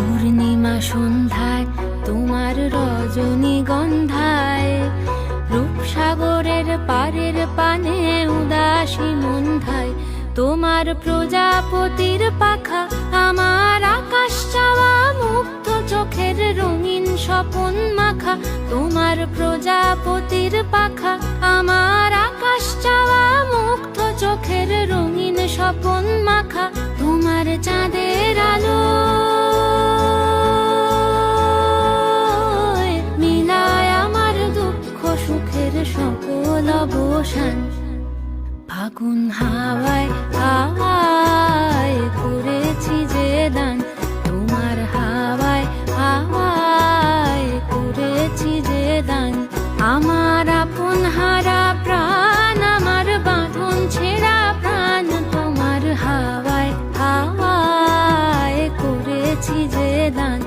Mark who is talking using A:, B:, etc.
A: পূর্ণিমা সন্ধ্যায় তোমার রজনীগন্ধায়, রূপসাগরের পারের পানে উদাসী মন্ধায়, তোমার প্রজাপতির পাখা আমার আকাশ চাওয়া মুক্ত চোখের রঙিন স্বপন মাখা। তোমার প্রজাপতির পাখা আমার আকাশ চাওয়া মুক্ত চোখের রঙিন স্বপন মাখা। তোমার চাঁদের আলো মিলায় আমার দুঃখ সুখের সকল অবসান। ফাগুন হাওয়ায় হাওয়ায় করেছি যে দান, তোমার হাওয়ায় হাওয়ায় করেছি যে দান। আমার আপন হারা প্রাণ, আমার বাঁধন ছেঁড়া প্রাণ, তোমার হাওয়ায় হাওয়ায় করেছি যে দান।